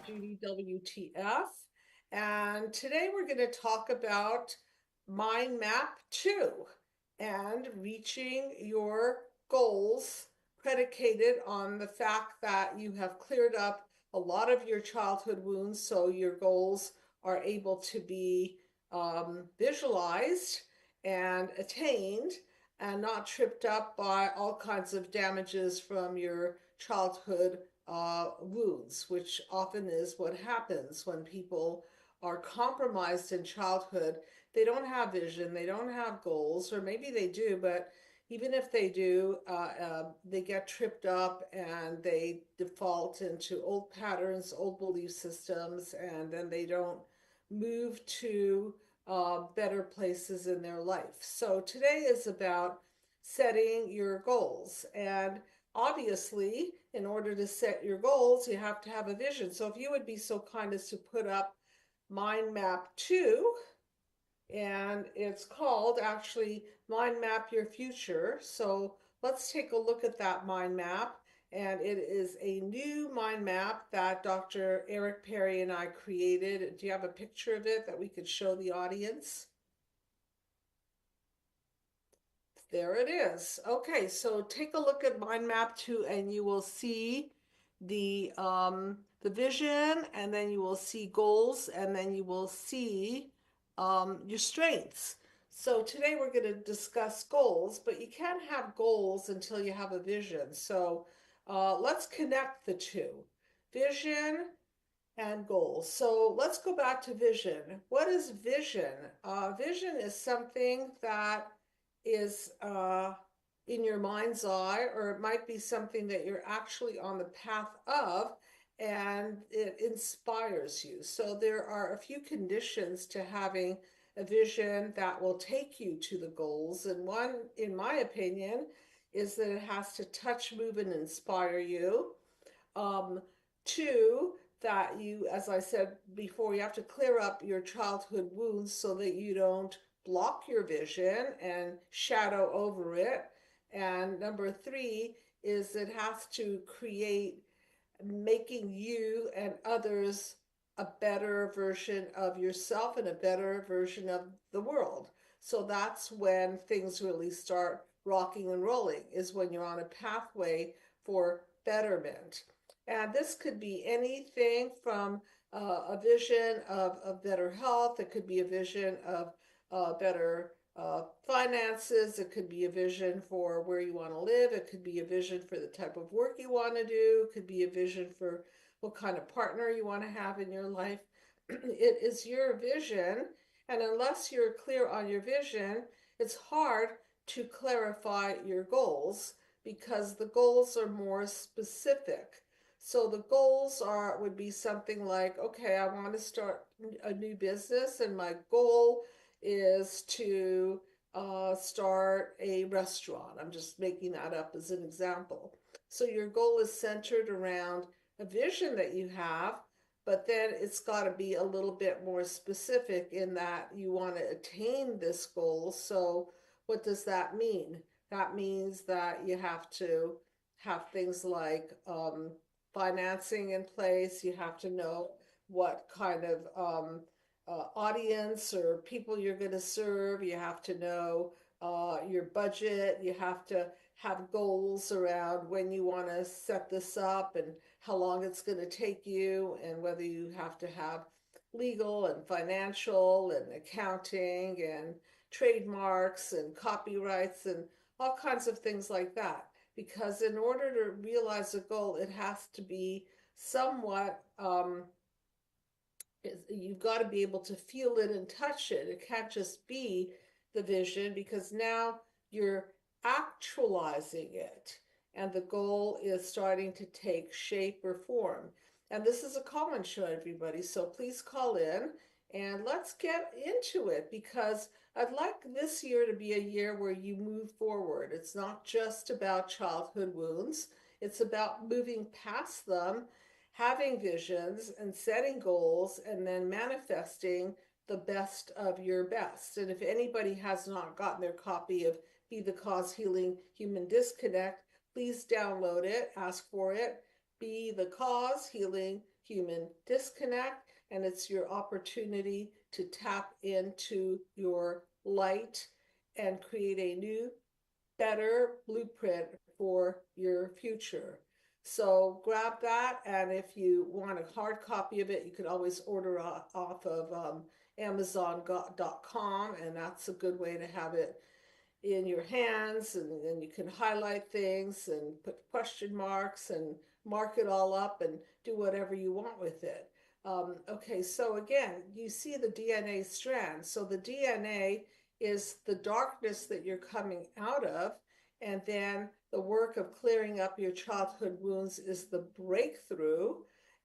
Judy WTF, and today we're going to talk about Mind Map 2 and reaching your goals predicated on the fact that you have cleared up a lot of your childhood wounds so your goals are able to be visualized and attained and not tripped up by all kinds of damages from your childhood wounds, which often is what happens when people are compromised in childhood. They don't have vision, they don't have goals, or maybe they do, but even if they do, they get tripped up and they default into old patterns, old belief systems, and then they don't move to better places in their life. So today is about setting your goals. And obviously, in order to set your goals, you have to have a vision. So if you would be so kind as to put up Mind Map 2, and it's called actually Mind Map Your Future. So let's take a look at that mind map. And it is a new mind map that Dr. Eric Perry and I created. Do you have a picture of it that we could show the audience? There it is. Okay, so take a look at Mind Map 2 and you will see the vision, and then you will see goals, and then you will see your strengths. So today we're going to discuss goals, but you can't have goals until you have a vision. So let's connect the two, vision and goals. So let's go back to vision. What is vision? Vision is something that is in your mind's eye, or it might be something that you're actually on the path of, and it inspires you. So there are a few conditions to having a vision that will take you to the goals. And one, in my opinion, is that it has to touch, move, and inspire you. Two, that you, as I said before, you have to clear up your childhood wounds so that you don't block your vision and shadow over it. And number three is it has to create making you and others a better version of yourself and a better version of the world. So that's when things really start rocking and rolling, is when you're on a pathway for betterment. And this could be anything from a vision of better health. It could be a vision of better finances. It could be a vision for where you want to live. It could be a vision for the type of work you want to do. It could be a vision for what kind of partner you want to have in your life. It is your vision. And unless you're clear on your vision, it's hard to clarify your goals because the goals are more specific. So the goals would be something like, okay, I want to start a new business, and my goal is to start a restaurant. I'm just making that up as an example. So your goal is centered around a vision that you have, but then it's got to be a little bit more specific in that you want to attain this goal. So what does that mean? That means that you have to have things like financing in place. You have to know what kind of audience or people you're going to serve. You have to know your budget. You have to have goals around when you want to set this up and how long it's going to take you, and whether you have to have legal and financial and accounting and trademarks and copyrights and all kinds of things like that. Because in order to realize a goal, it has to be somewhat, you've got to be able to feel it and touch it. It can't just be the vision, because now you're actualizing it and the goal is starting to take shape or form. And this is a call-in show, everybody. So please call in and let's get into it, because I'd like this year to be a year where you move forward. It's not just about childhood wounds. It's about moving past them, having visions and setting goals, and then manifesting the best of your best. And if anybody has not gotten their copy of Be the Cause Healing Human Disconnect, please download it, ask for it. Be the Cause Healing human disconnect, and it's your opportunity to tap into your light and create a new, better blueprint for your future. So grab that, and if you want a hard copy of it, you can always order off of Amazon.com, and that's a good way to have it in your hands, and then you can highlight things and put question marks and mark it all up and do whatever you want with it. Okay, so again, you see the DNA strand. So the DNA is the darkness that you're coming out of, and then the work of clearing up your childhood wounds is the breakthrough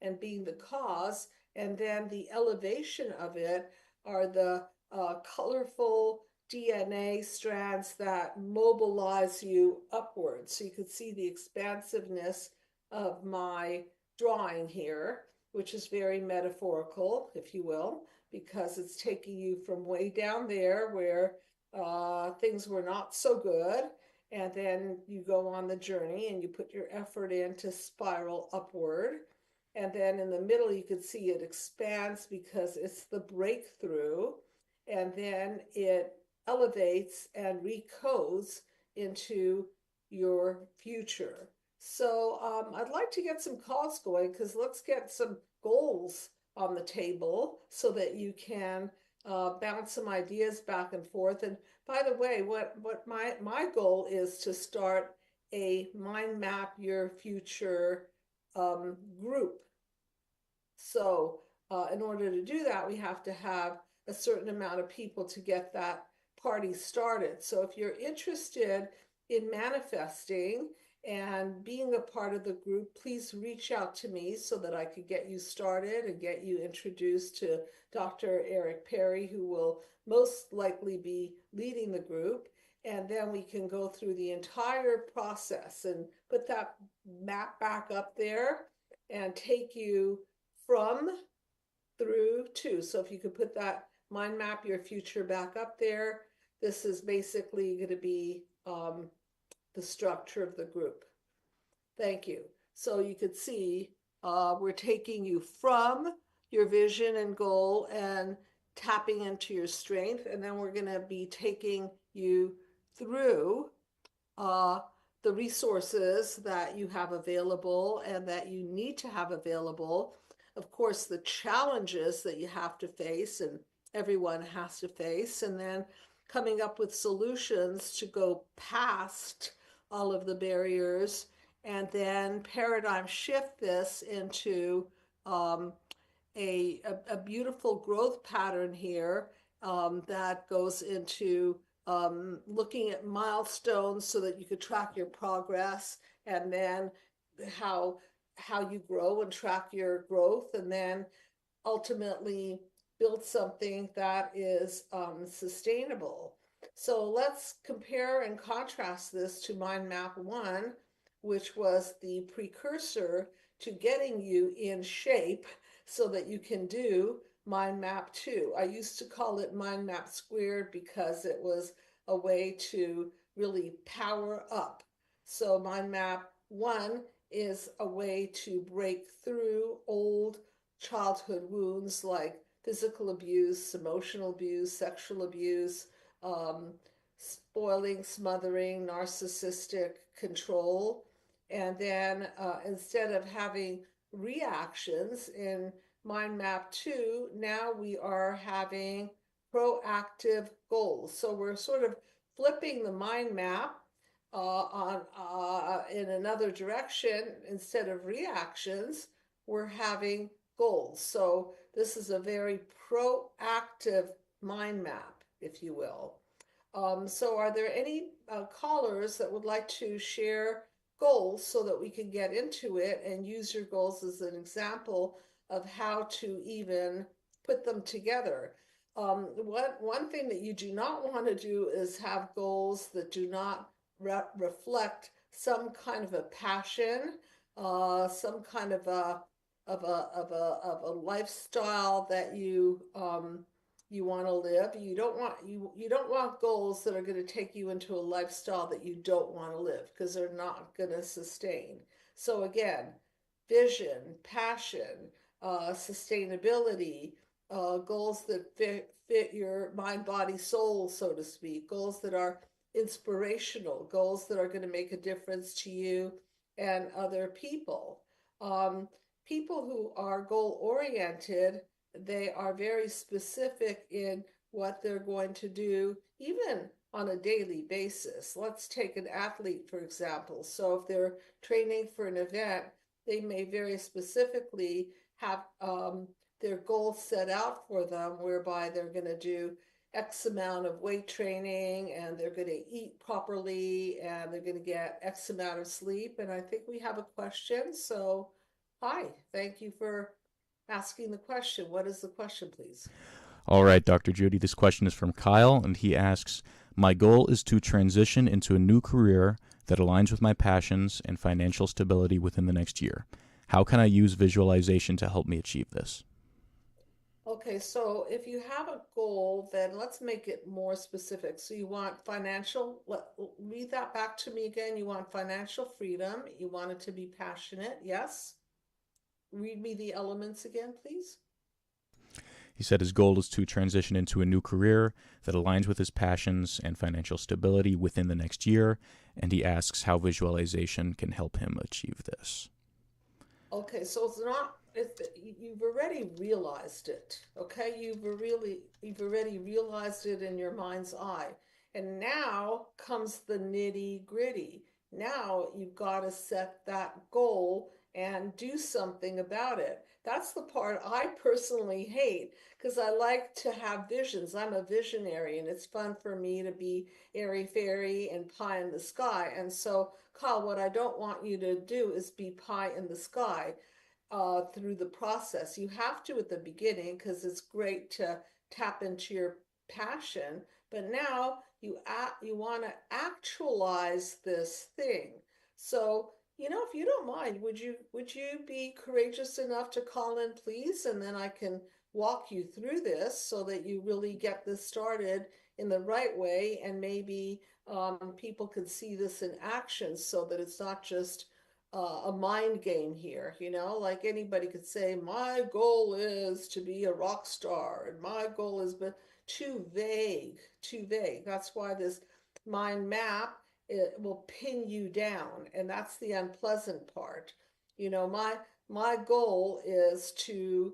and being the cause, and then the elevation of it are the colorful DNA strands that mobilize you upwards. So you can see the expansiveness of my drawing here, which is very metaphorical, if you will, because it's taking you from way down there where things were not so good, and then you go on the journey and you put your effort in to spiral upward. And then in the middle, you can see it expands because it's the breakthrough, and then it elevates and recodes into your future. So I'd like to get some calls going, because let's get some goals on the table so that you can bounce some ideas back and forth. And by the way, what my goal is to start a Mind Map Your Future group. So in order to do that, we have to have a certain amount of people to get that party started. So if you're interested in manifesting and being a part of the group, please reach out to me so that I could get you started and get you introduced to Dr. Eric Perry, who will most likely be leading the group. And then we can go through the entire process and put that map back up there and take you from, through, to. So if you could put that Mind Map Your Future back up there, this is basically going to be the structure of the group. Thank you. So you could see we're taking you from your vision and goal and tapping into your strength, and then we're going to be taking you through the resources that you have available and that you need to have available. Of course, the challenges that you have to face and everyone has to face, and then coming up with solutions to go past all of the barriers, and then paradigm shift this into a beautiful growth pattern here that goes into looking at milestones so that you could track your progress, and then how you grow and track your growth, and then ultimately build something that is sustainable. So let's compare and contrast this to Mind Map 1, which was the precursor to getting you in shape so that you can do Mind Map 2. I used to call it Mind Map Squared because it was a way to really power up. So Mind Map 1 is a way to break through old childhood wounds like physical abuse, emotional abuse, sexual abuse, spoiling, smothering, narcissistic control. And then instead of having reactions in Mind Map 2, now we are having proactive goals. So we're sort of flipping the mind map in another direction. Instead of reactions, we're having goals. So this is a very proactive mind map, if you will. So are there any callers that would like to share goals so that we can get into it and use your goals as an example of how to even put them together? One thing that you do not want to do is have goals that do not reflect some kind of a passion, some kind of a lifestyle that you want to live. You don't want goals that are going to take you into a lifestyle that you don't want to live, because they're not going to sustain. So again, vision, passion, sustainability, goals that fit your mind, body, soul, so to speak, goals that are inspirational, goals that are going to make a difference to you and other people. Um, People who are goal oriented, they are very specific in what they're going to do, even on a daily basis. Let's take an athlete, for example. So if they're training for an event, they may very specifically have their goals set out for them, whereby they're going to do X amount of weight training and they're going to eat properly and they're going to get X amount of sleep. And I think we have a question. So, hi, thank you for asking the question. What is the question, please? All right, Dr. Judy, this question is from Kyle, and he asks, my goal is to transition into a new career that aligns with my passions and financial stability within the next year. How can I use visualization to help me achieve this? Okay, so if you have a goal, then let's make it more specific. So you want financial, read that back to me again. You want financial freedom. You want it to be passionate. Yes? Read me the elements again, please. He said his goal is to transition into a new career that aligns with his passions and financial stability within the next year, and he asks how visualization can help him achieve this. Okay, so it's not, you've already realized it. Okay, you've already realized it in your mind's eye. And now comes the nitty gritty. Now you've got to set that goal and do something about it. That's the part I personally hate because I like to have visions. I'm a visionary and it's fun for me to be airy fairy and pie in the sky. And so, Kyle, what I don't want you to do is be pie in the sky through the process. You have to at the beginning because it's great to tap into your passion, but now you want to actualize this thing. So, if you don't mind, would you be courageous enough to call in, please, and then I can walk you through this so that you really get this started in the right way, and maybe people could see this in action so that it's not just a mind game here, like anybody could say, my goal is to be a rock star, and my goal is, but too vague, too vague. That's why this mind map, it will pin you down, and that's the unpleasant part. My goal is to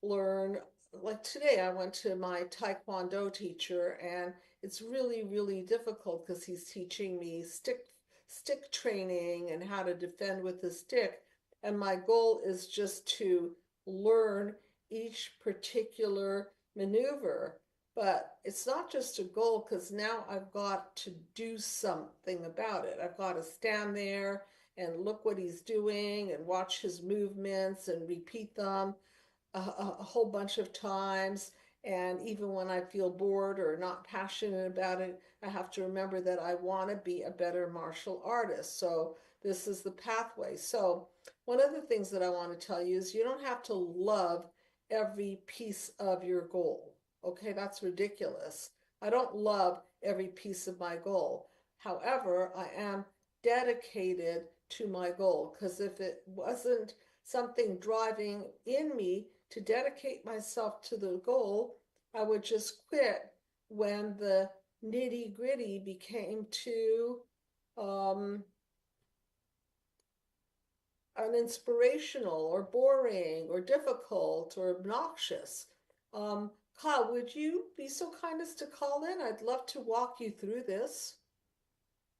learn. Like today, I went to my Taekwondo teacher, and it's really, really difficult because he's teaching me stick training and how to defend with the stick. And my goal is just to learn each particular maneuver. But it's not just a goal because now I've got to do something about it. I've got to stand there and look what he's doing and watch his movements and repeat them a whole bunch of times. And even when I feel bored or not passionate about it, I have to remember that I want to be a better martial artist. So this is the pathway. So one of the things that I want to tell you is you don't have to love every piece of your goal. Okay, that's ridiculous. I don't love every piece of my goal. However, I am dedicated to my goal because if it wasn't something driving in me to dedicate myself to the goal, I would just quit when the nitty gritty became too um, uninspirational or boring or difficult or obnoxious. Kyle, would you be so kind as to call in? I'd love to walk you through this.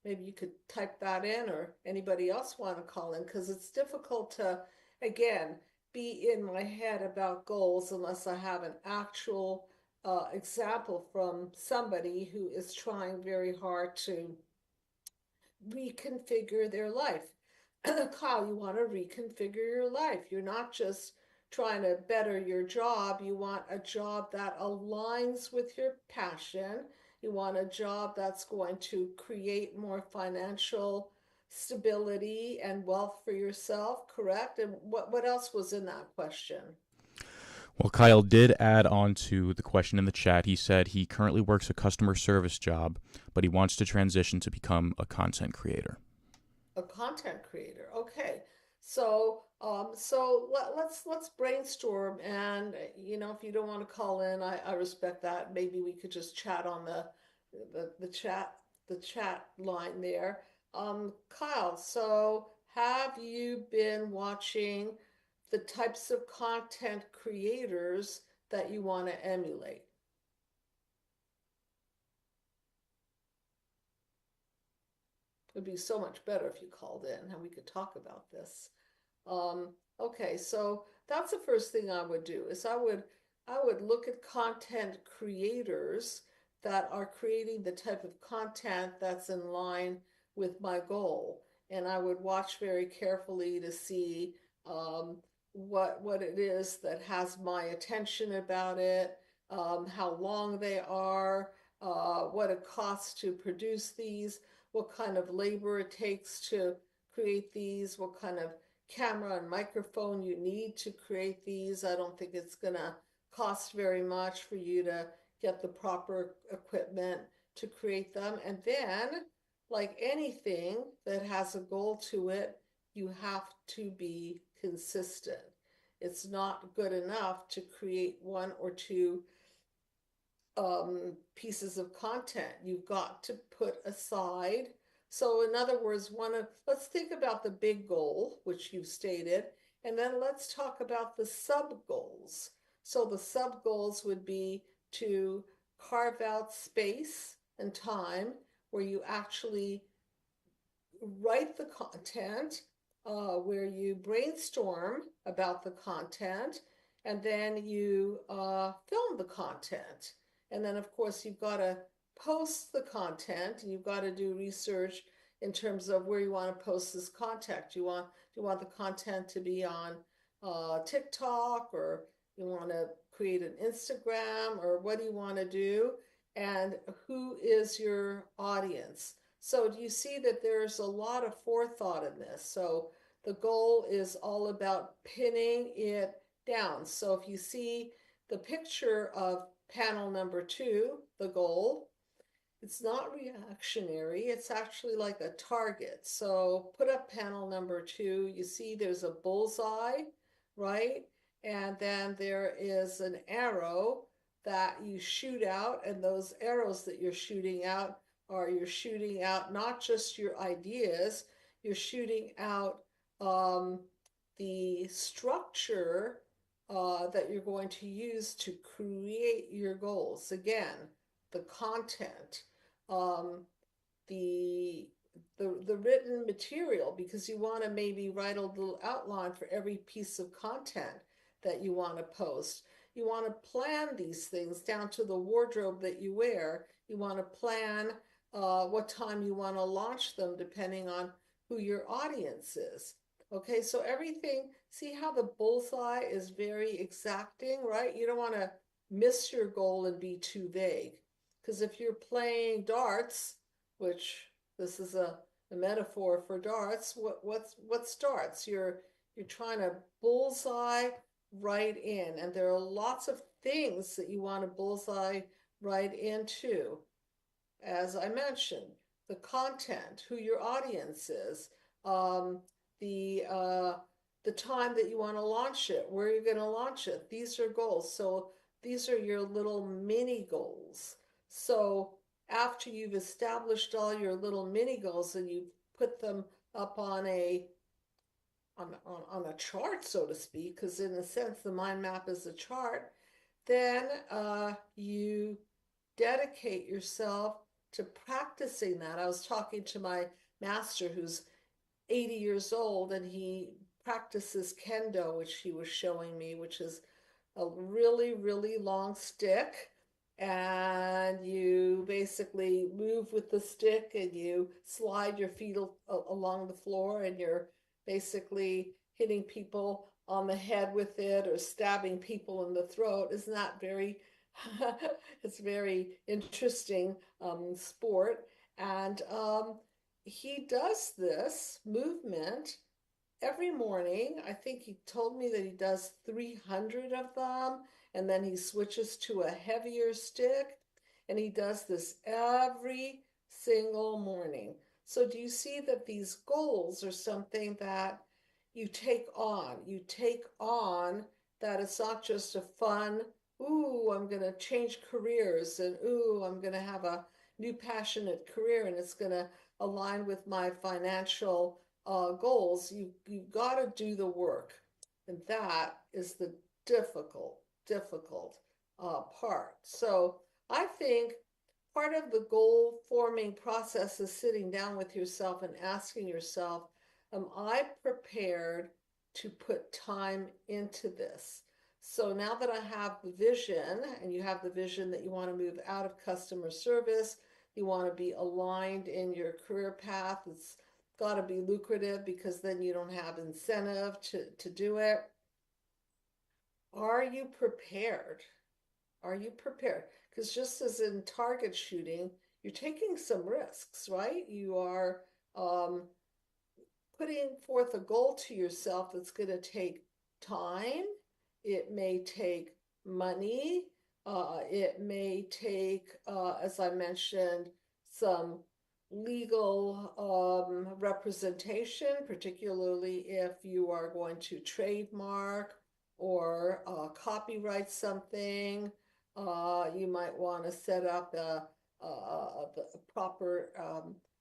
Maybe you could type that in, or anybody else want to call in, because it's difficult to, again, be in my head about goals unless I have an actual example from somebody who is trying very hard to reconfigure their life. Kyle, you want to reconfigure your life. You're not just trying to better your job. You want a job that aligns with your passion. You want a job that's going to create more financial stability and wealth for yourself, correct? And what else was in that question? Well, Kyle did add on to the question in the chat. He said he currently works a customer service job, but he wants to transition to become a content creator. A content creator. Okay. So So let's brainstorm, and if you don't want to call in, I respect that. Maybe we could just chat on the chat line there. Kyle, so have you been watching the types of content creators that you want to emulate? It would be so much better if you called in and we could talk about this. Okay, so that's the first thing I would do is I would look at content creators that are creating the type of content that's in line with my goal. And I would watch very carefully to see what it is that has my attention about it, how long they are, what it costs to produce these, what kind of labor it takes to create these, what kind of camera and microphone you need to create these. I don't think it's going to cost very much for you to get the proper equipment to create them. And then, like anything that has a goal to it, you have to be consistent. It's not good enough to create one or two pieces of content. You've got to put aside. So, in other words, let's think about the big goal, which you've stated, and then let's talk about the sub goals. So, the sub goals would be to carve out space and time where you actually write the content, where you brainstorm about the content, and then you film the content. And then, of course, you've got to post the content, and you've got to do research in terms of where you want to post this content. Do you want the content to be on TikTok, or you want to create an Instagram, or what do you want to do? And who is your audience? So do you see that there's a lot of forethought in this? So the goal is all about pinning it down. So if you see the picture of panel number 2, the goal, it's not reactionary, it's actually like a target. So put up panel number 2, you see there's a bullseye, right? And then there is an arrow that you shoot out, and those arrows that you're shooting out not just your ideas, you're shooting out the structure that you're going to use to create your goals. Again, the content, um, the the written material, because you want to maybe write a little outline for every piece of content that you want to post. You want to plan these things down to the wardrobe that you wear. You want to plan what time you want to launch them depending on who your audience is. Okay, so everything, see how the bullseye is very exacting, right? You don't want to miss your goal and be too vague. Because if you're playing darts, which this is a metaphor for darts, what's darts? You're trying to bullseye right in, and there are lots of things that you want to bullseye right into. As I mentioned, the content, who your audience is, um, the uh, the time that you want to launch it, where you're going to launch it. These are goals. So these are your little mini goals. So after you've established all your little mini goals and you've put them up on a chart, so to speak, because in a sense the mind map is a chart, then you dedicate yourself to practicing that. I was talking to my master who's 80 years old, and he practices kendo, which he was showing me, which is a really, really long stick. And you basically move with the stick and you slide your feet along the floor, and you're basically hitting people on the head with it or stabbing people in the throat. Isn't that very, it's very interesting sport. And he does this movement every morning. I think he told me that he does 300 of them, and then he switches to a heavier stick, and he does this every single morning. So do you see that these goals are something that you take on that it's not just a fun, ooh, I'm going to change careers, and ooh, I'm going to have a new passionate career, and it's going to align with my financial goals. You got to do the work, and that is the difficult part. So I think part of the goal forming process is sitting down with yourself and asking yourself, am I prepared to put time into this? So now that I have the vision, and you have the vision that you want to move out of customer service, you want to be aligned in your career path, it's got to be lucrative because then you don't have incentive to do it. Are you prepared? Are you prepared? Because just as in target shooting, you're taking some risks, right? You are putting forth a goal to yourself that's going to take time. It may take money. It may take, as I mentioned, some legal representation, particularly if you are going to trademark or copyright something. You might want to set up a proper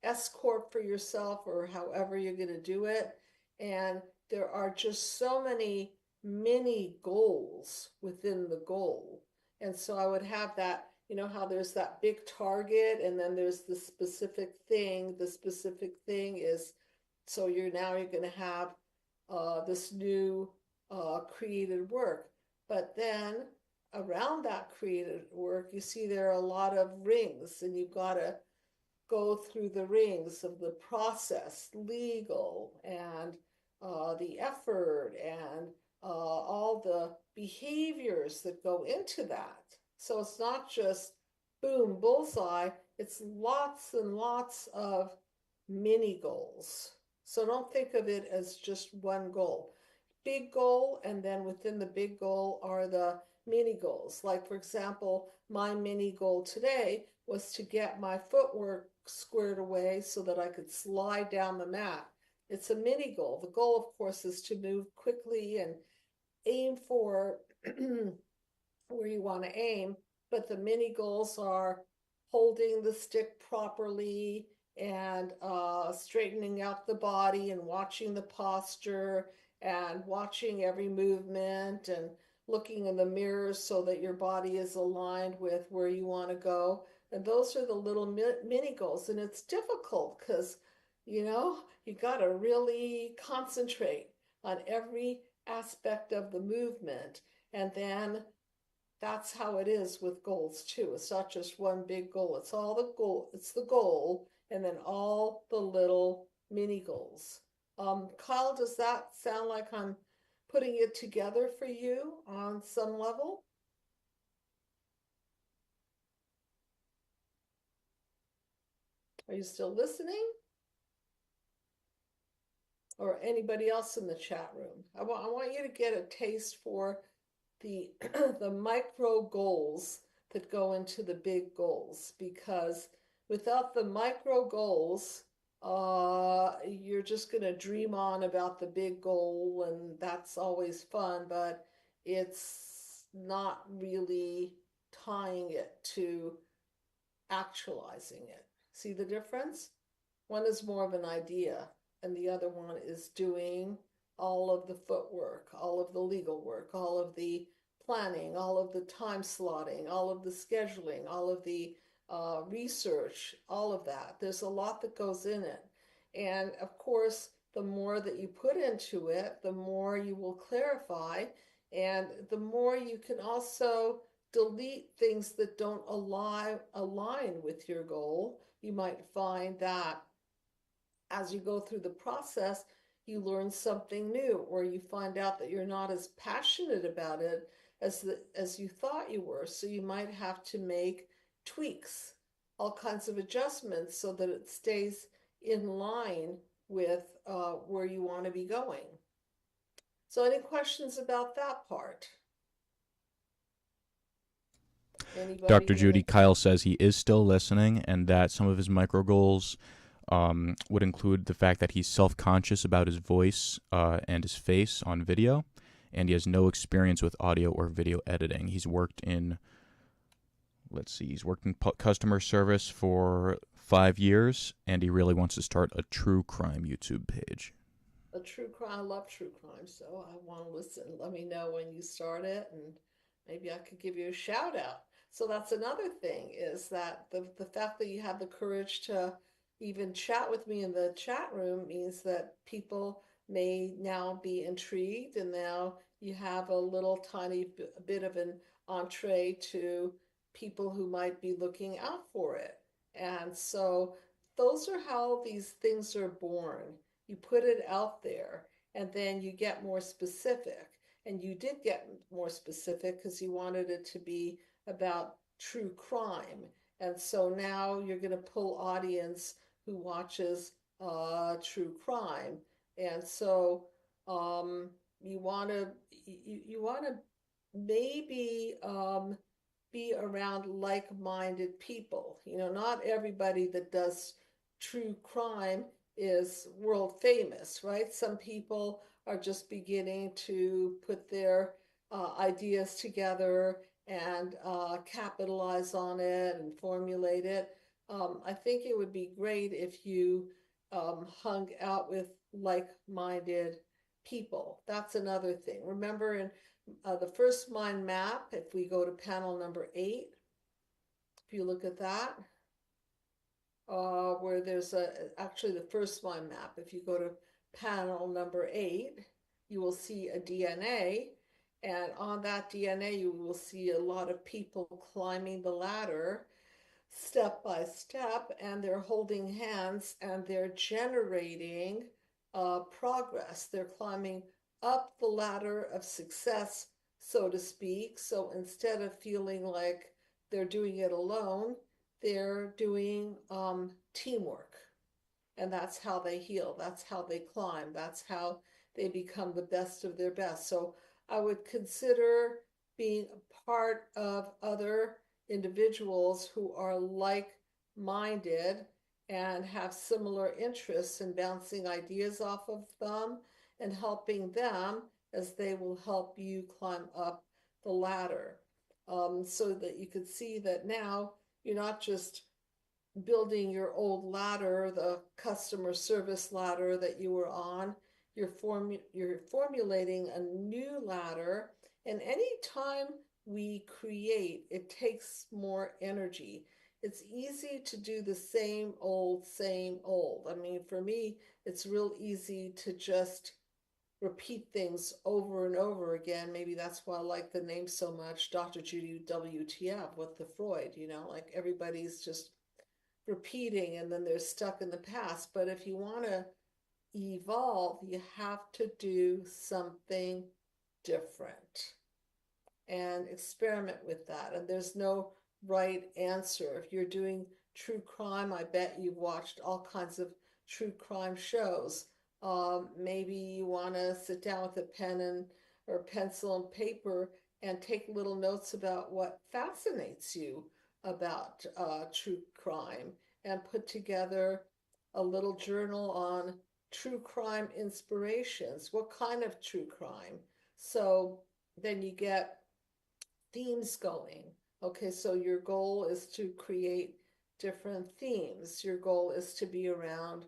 S corp for yourself, or however you're going to do it. And there are just so many mini goals within the goal. And so I would have that, you know, how there's that big target and then there's the specific thing. The specific thing is, so you're going to have this new created work. But then around that created work, you see there are a lot of rings, and you've got to go through the rings of the process, legal, and the effort, and all the behaviors that go into that. So it's not just boom, bullseye, it's lots and lots of mini goals. So don't think of it as just one goal. Big goal, and then within the big goal are the mini goals. Like, for example, my mini goal today was to get my footwork squared away so that I could slide down the mat. It's a mini goal. The goal, of course, is to move quickly and aim for where you want to aim, but the mini goals are holding the stick properly and straightening out the body and watching the posture and watching every movement and looking in the mirror so that your body is aligned with where you want to go. And those are the little mini goals. And it's difficult because, you know, you got to really concentrate on every aspect of the movement. And then that's how it is with goals too. It's not just one big goal. It's all the goal. It's the goal, and then all the little mini goals. Kyle, does that sound like I'm putting it together for you on some level? Are you still listening? Or anybody else in the chat room? I want you to get a taste for the the micro goals that go into the big goals, because without the micro goals, you're just going to dream on about the big goal, and that's always fun, but it's not really tying it to actualizing it. See the difference? One is more of an idea, and the other one is doing all of the footwork, all of the legal work, all of the planning, all of the time slotting, all of the scheduling, all of the research, all of that. There's a lot that goes in it. And of course, the more that you put into it, the more you will clarify, and the more you can also delete things that don't align with your goal. You might find that as you go through the process, you learn something new, or you find out that you're not as passionate about it as you thought you were. So you might have to make tweaks, all kinds of adjustments so that it stays in line with where you want to be going. So any questions about that part? Dr. Judy, Kyle says he is still listening and that some of his micro goals would include the fact that he's self-conscious about his voice and his face on video, and he has no experience with audio or video editing. He's worked in, customer service for 5 years, and he really wants to start a true crime YouTube page. A true crime, I love true crime, so I want to listen. Let me know when you start it, and maybe I could give you a shout out. So that's another thing, is that the fact that you have the courage to even chat with me in the chat room means that people may now be intrigued, and now you have a little tiny bit of an entree to people who might be looking out for it. And so those are how these things are born. You put it out there, and then you get more specific. And you did get more specific because you wanted it to be about true crime. And so now you're going to pull audience who watches true crime. And so you want to maybe be around like-minded people. You know, not everybody that does true crime is world famous, right? Some people are just beginning to put their ideas together and capitalize on it and formulate it. I think it would be great if you hung out with like-minded people. That's another thing. Remember, in the first mind map, if we go to panel number 8, if you look at that, where there's actually the first mind map, if you go to panel number 8, you will see a DNA, and on that DNA you will see a lot of people climbing the ladder step by step, and they're holding hands and they're generating progress. They're climbing up the ladder of success, so to speak. So instead of feeling like they're doing it alone, they're doing teamwork. And that's how they heal. That's how they climb. That's how they become the best of their best. So I would consider being a part of other individuals who are like-minded and have similar interests, in bouncing ideas off of them and helping them as they will help you climb up the ladder. So that you could see that now you're not just building your old ladder, the customer service ladder that you were on. You're formulating a new ladder, and anytime we create, it takes more energy. It's easy to do the same old, same old. I mean, for me, it's real easy to just repeat things over and over again. Maybe that's why I like the name so much, Dr. Judy WTF with the Freud, you know, like everybody's just repeating and then they're stuck in the past. But if you want to evolve, you have to do something different and experiment with that. And there's no right answer. If you're doing true crime, I bet you've watched all kinds of true crime shows. Maybe you want to sit down with a pen or pencil and paper and take little notes about what fascinates you about true crime, and put together a little journal on true crime inspirations. What kind of true crime? So then you get themes going. Okay, so your goal is to create different themes. Your goal is to be around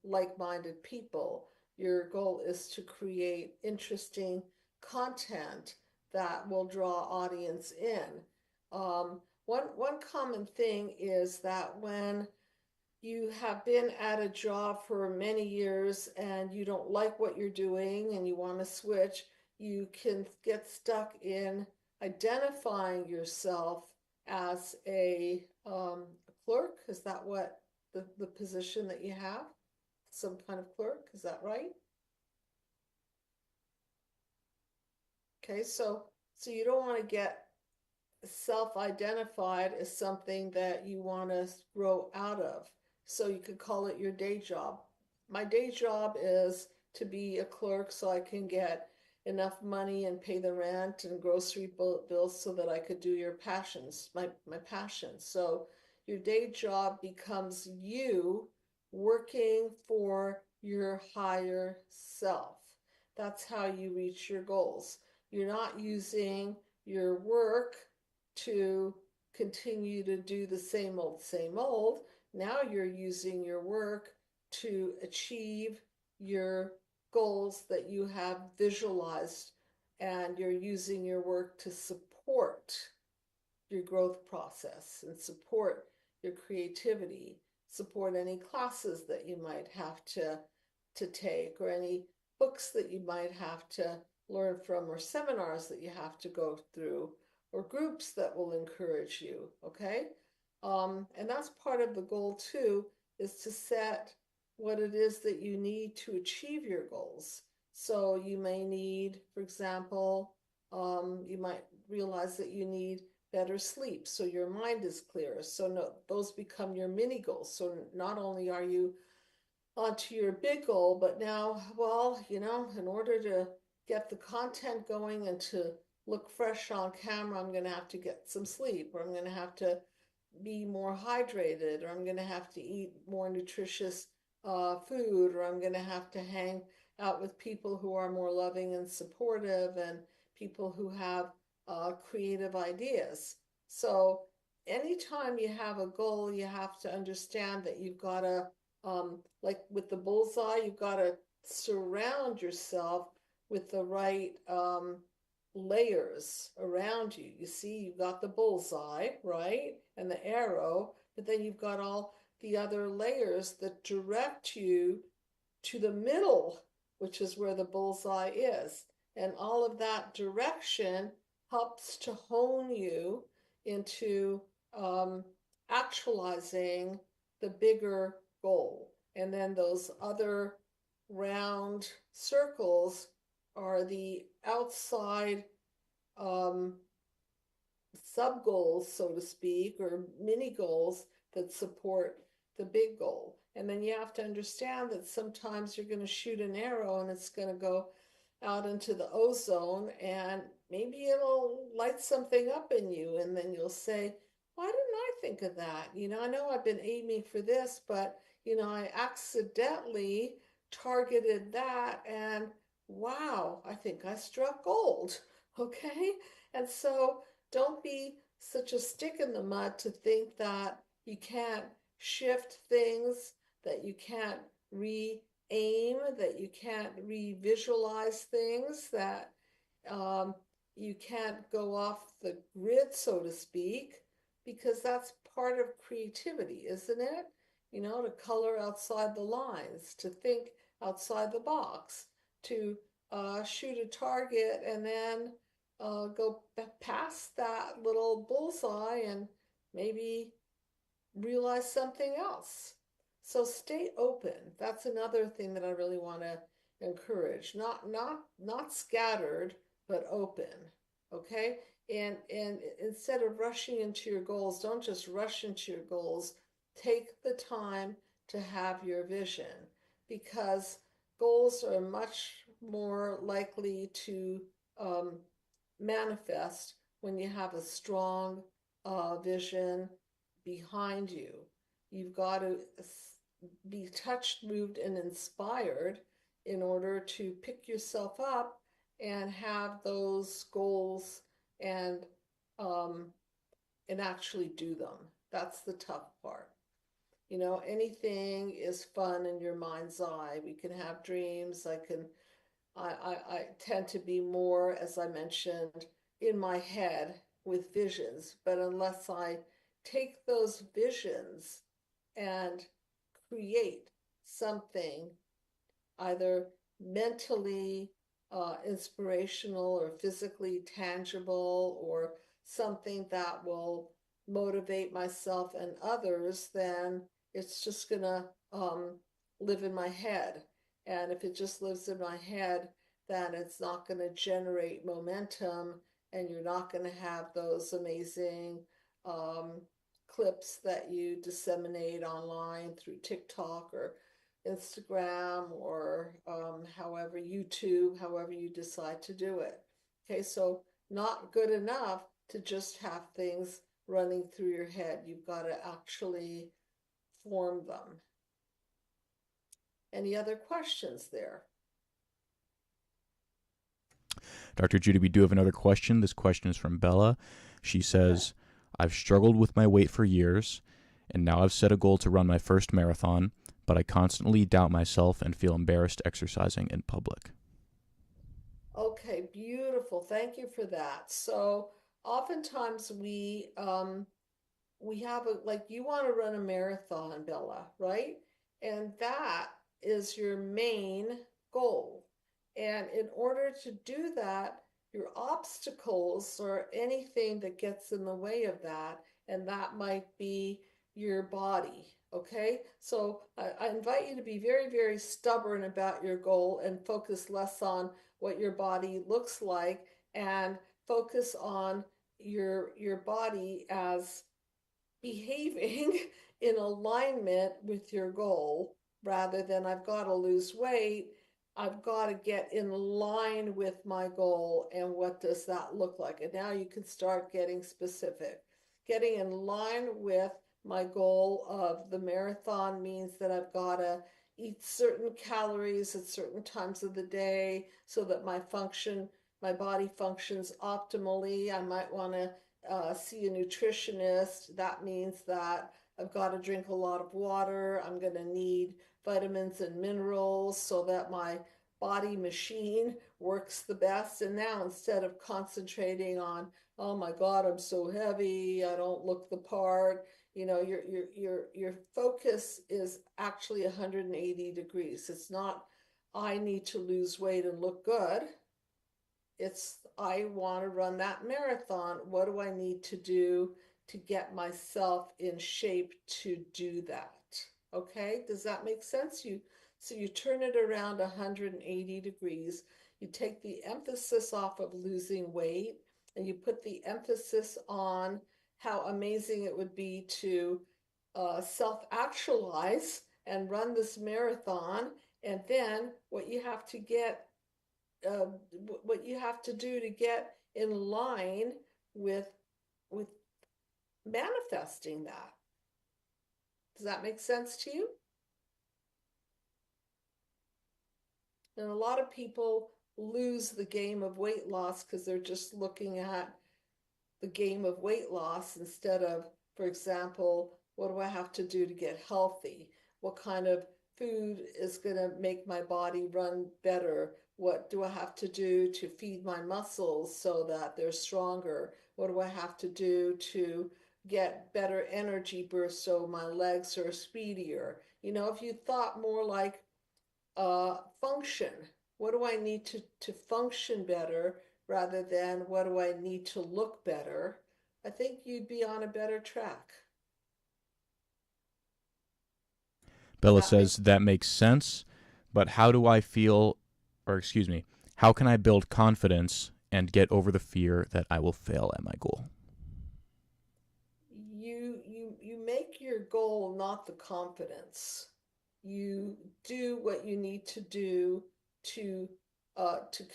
like-minded people. Your goal is to create interesting content that will draw audience in. One common thing is that when you have been at a job for many years and you don't like what you're doing and you want to switch, you can get stuck in identifying yourself as a clerk. Is that what the position that you have? Some kind of clerk, is that right? Okay, so you don't want to get self-identified as something that you want to grow out of. So you could call it your day job. My day job is to be a clerk so I can get enough money and pay the rent and grocery bills so that I could do your passions, my passion. So your day job becomes you working for your higher self. That's how you reach your goals. You're not using your work to continue to do the same old, same old. Now you're using your work to achieve your goals that you have visualized, and you're using your work to support your growth process and support your creativity, support any classes that you might have to take, or any books that you might have to learn from, or seminars that you have to go through, or groups that will encourage you, okay? And that's part of the goal too, is to set what it is that you need to achieve your goals. So you may need, for example, you might realize that you need better sleep so your mind is clearer. So no, those become your mini goals. So not only are you onto your big goal, but now, well, in order to get the content going and to look fresh on camera, I'm going to have to get some sleep, or I'm going to have to be more hydrated, or I'm going to have to eat more nutritious food, or I'm going to have to hang out with people who are more loving and supportive, and people who have creative ideas. So anytime you have a goal, you have to understand that you've got to, like with the bullseye, you've got to surround yourself with the right layers around you. You see, you've got the bullseye, right? And the arrow, but then you've got all the other layers that direct you to the middle, which is where the bullseye is. And all of that direction helps to hone you into actualizing the bigger goal. And then those other round circles are the outside sub goals, so to speak, or mini goals that support the big goal. And then you have to understand that sometimes you're going to shoot an arrow and it's going to go out into the ozone, and maybe it'll light something up in you, and then you'll say, why didn't I think of that? I know I've been aiming for this, but I accidentally targeted that, and wow, I think I struck gold. Okay? And so don't be such a stick in the mud to think that you can't shift things, that you can't re-aim, that you can't re-visualize things, that you can't go off the grid, so to speak, because that's part of creativity, isn't it? To color outside the lines, to think outside the box, to shoot a target and then go past that little bullseye and maybe realize something else. So stay open. That's another thing that I really want to encourage. Not scattered, but open. Okay? And instead of rushing into your goals, don't just rush into your goals. Take the time to have your vision, because goals are much more likely to manifest when you have a strong vision behind you. You've got to be touched, moved, and inspired in order to pick yourself up and have those goals and actually do them. That's the tough part. Anything is fun in your mind's eye. We can have dreams. I tend to be more, as I mentioned, in my head with visions, but unless I take those visions and create something either mentally inspirational or physically tangible, or something that will motivate myself and others, then it's just gonna live in my head. And if it just lives in my head, then it's not going to generate momentum, and you're not going to have those amazing clips that you disseminate online through TikTok or Instagram, or however, YouTube, however you decide to do it. Okay, so not good enough to just have things running through your head. You've got to actually form them. Any other questions there? Dr. Judy, we do have another question. This question is from Bella. She says, I've struggled with my weight for years, and now I've set a goal to run my first marathon, but I constantly doubt myself and feel embarrassed exercising in public. Okay, beautiful. Thank you for that. So oftentimes we have a, like, you want to run a marathon, Bella, right? And that is your main goal. And in order to do that, your obstacles or anything that gets in the way of that, and that might be your body. Okay, so I invite you to be very, very stubborn about your goal and focus less on what your body looks like and focus on your body as behaving in alignment with your goal rather than I've got to lose weight. I've got to get in line with my goal. And what does that look like? And now you can start getting specific. Getting in line with my goal of the marathon means that I've got to eat certain calories at certain times of the day so that my body functions optimally. I might want to see a nutritionist. That means that I've got to drink a lot of water. I'm going to need vitamins and minerals so that my body machine works the best. And now instead of concentrating on, oh my God, I'm so heavy, I don't look the part, your focus is actually 180 degrees. It's not I need to lose weight and look good. It's I want to run that marathon. What do I need to do to get myself in shape to do that? Okay, does that make sense? So you turn it around 180 degrees. You take the emphasis off of losing weight and you put the emphasis on how amazing it would be to self-actualize and run this marathon. And then uh, what you have to do to get in line with with manifesting that. Does that make sense to you? And a lot of people lose the game of weight loss because they're just looking at the game of weight loss instead of, for example, what do I have to do to get healthy? What kind of food is going to make my body run better? What do I have to do to feed my muscles so that they're stronger? What do I have to do to get better energy bursts so my legs are speedier? If you thought more like function, what do I need to function better rather than what do I need to look better, I think you'd be on a better track. Bella That make says that makes sense, but how do I feel, or excuse me, how can I build confidence and get over the fear that I will fail at my goal? you make your goal not the confidence. You do what you need to do to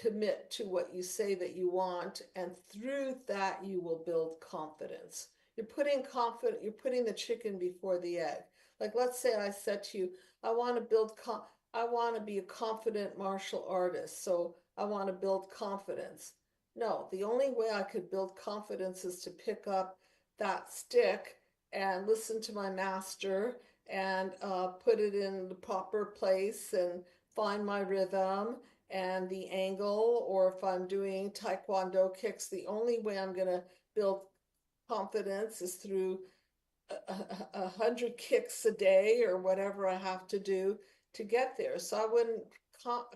commit to what you say that you want, and through that you will build confidence. You're putting the chicken before the egg. Like, let's say I said to you, I want to I want to be a confident martial artist, so I want to build confidence. No, the only way I could build confidence is to pick up that stick and listen to my master and put it in the proper place and find my rhythm and the angle. Or if I'm doing taekwondo kicks, the only way I'm going to build confidence is through 100 kicks a day or whatever I have to do to get there. So I wouldn't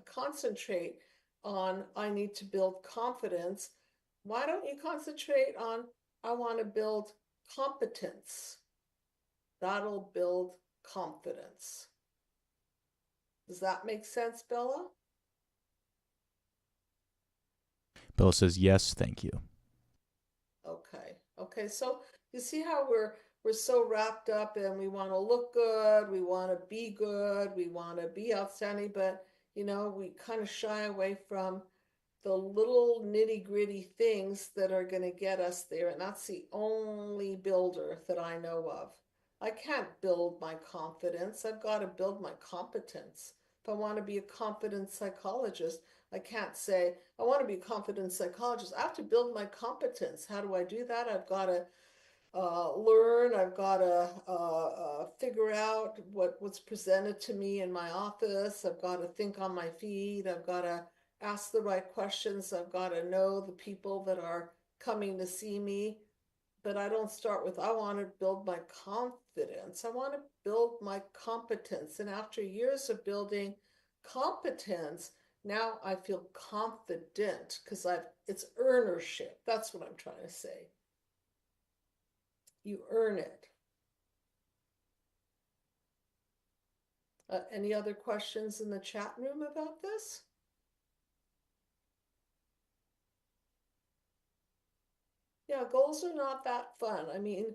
concentrate on I need to build confidence. Why don't you concentrate on I want to build competence? That'll build confidence. Does that make sense, Bella? Bella says, yes, thank you. Okay. Okay. So you see how we're so wrapped up and we want to look good, we want to be good, we want to be outstanding, but we kind of shy away from the little nitty-gritty things that are going to get us there. And that's the only builder that I know of. I can't build my confidence. I've got to build my competence. If I want to be a confident psychologist, I can't say, I want to be a confident psychologist. I have to build my competence. How do I do that? I've got to learn. I've got to figure out what's presented to me in my office. I've got to think on my feet. I've got to ask the right questions. I've got to know the people that are coming to see me. But I don't start with, I want to build my confidence. I want to build my competence. And after years of building competence, now I feel confident because it's earnership. That's what I'm trying to say. You earn it. Any other questions in the chat room about this? Yeah, goals are not that fun. I mean,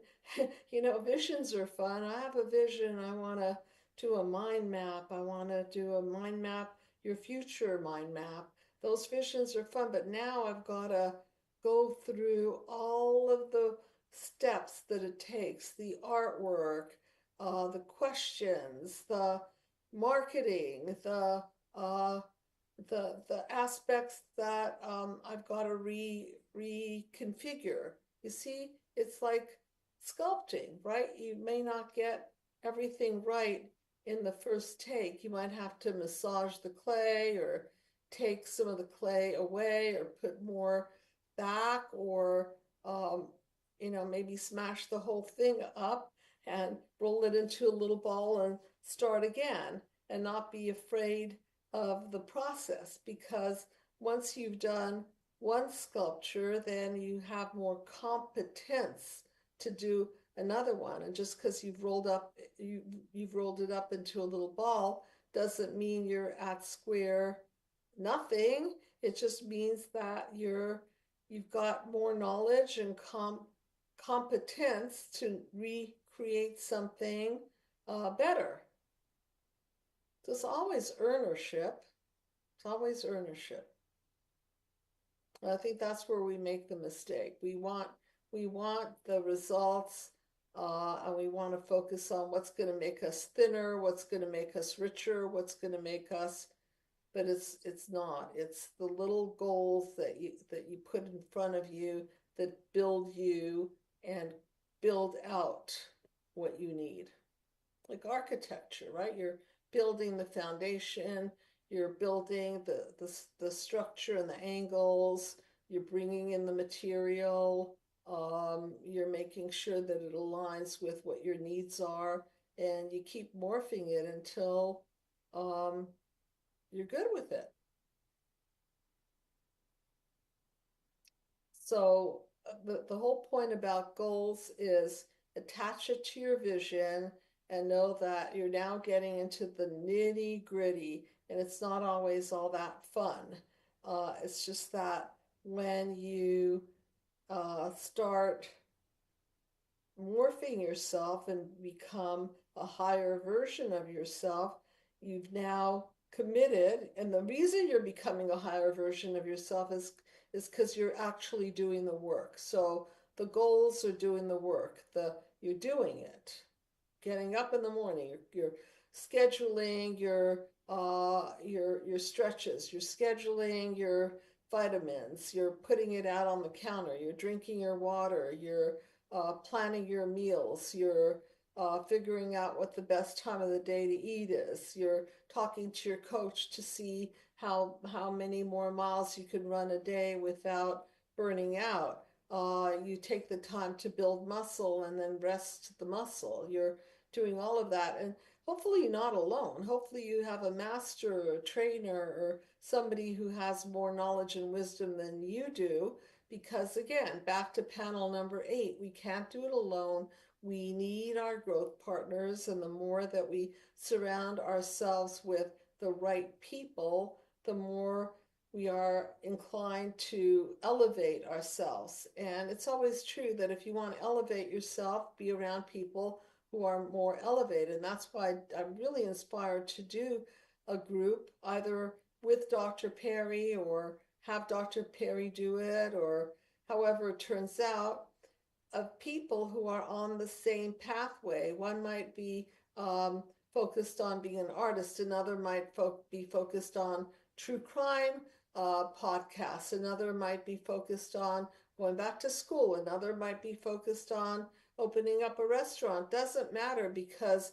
visions are fun. I have a vision. I want to do a mind map. I want to do a mind map, your future mind map. Those visions are fun, but now I've got to go through all of the steps that it takes, the artwork, the questions, the marketing, the aspects that I've got to reconfigure. You see, it's like sculpting, right? You may not get everything right in the first take. You might have to massage the clay or take some of the clay away or put more back or maybe smash the whole thing up and roll it into a little ball and start again and not be afraid of the process, because once you've done one sculpture, then you have more competence to do another one. And just because you've rolled it up into a little ball doesn't mean you're at square nothing. It just means that you've got more knowledge and competence to recreate something better. So it's always earnership. It's always earnership. And I think that's where we make the mistake. We want the results, and we want to focus on what's going to make us thinner, what's going to make us richer, what's going to make us. But it's not. It's the little goals that you put in front of you that build you and build out what you need. Like architecture, right? You're building the foundation, you're building the structure and the angles, you're bringing in the material, you're making sure that it aligns with what your needs are, and you keep morphing it until you're good with it. So the whole point about goals is attach it to your vision and know that you're now getting into the nitty gritty, and it's not always all that fun. It's just that when you start morphing yourself and become a higher version of yourself, you've now committed. And the reason you're becoming a higher version of yourself is because you're actually doing the work. So the goals are doing the work. You're doing it. Getting up in the morning, you're scheduling your stretches, you're scheduling your vitamins, you're putting it out on the counter, you're drinking your water, you're planning your meals, you're figuring out what the best time of the day to eat is, you're talking to your coach to see how many more miles you can run a day without burning out. You take the time to build muscle and then rest the muscle. You're doing all of that. And hopefully you're not alone. Hopefully you have a master or a trainer or somebody who has more knowledge and wisdom than you do. Because again, back to panel number 8, we can't do it alone. We need our growth partners. And the more that we surround ourselves with the right people, the more we are inclined to elevate ourselves. And it's always true that if you want to elevate yourself, be around people who are more elevated. And that's why I'm really inspired to do a group either with Dr. Perry or have Dr. Perry do it, or however it turns out, of people who are on the same pathway. One might be focused on being an artist. Another might be focused on true crime podcasts. Another might be focused on going back to school. Another might be focused on opening up a restaurant. Doesn't matter, because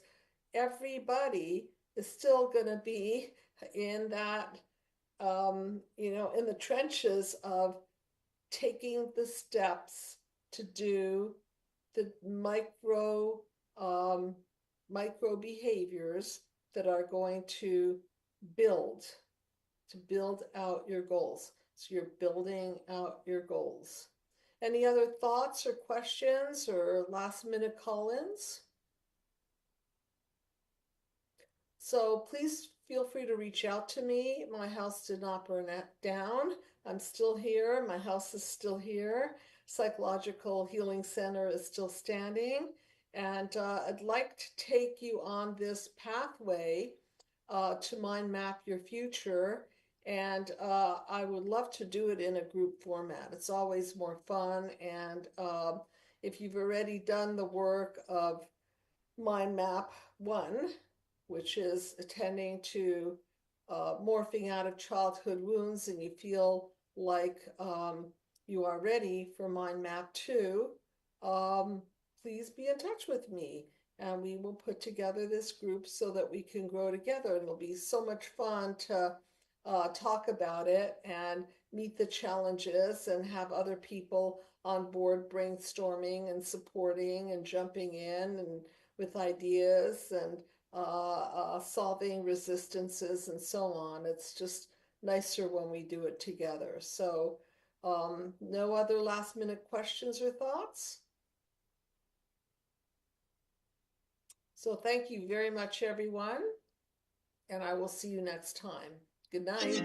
everybody is still going to be in that, in the trenches of taking the steps to do the micro behaviors that are going to build out your goals. So you're building out your goals. Any other thoughts or questions or last minute call-ins? So please feel free to reach out to me. My house did not burn down. I'm still here. My house is still here. Psychological Healing Center is still standing. And I'd like to take you on this pathway to mind map your future. And I would love to do it in a group format. It's always more fun. And if you've already done the work of Mind Map 1, which is attending to morphing out of childhood wounds, and you feel like you are ready for Mind Map 2, please be in touch with me, and we will put together this group so that we can grow together. And it'll be so much fun to talk about it and meet the challenges and have other people on board brainstorming and supporting and jumping in and with ideas and solving resistances and so on. It's just nicer when we do it together. So no other last minute questions or thoughts? So thank you very much, everyone, and I will see you next time. Good night.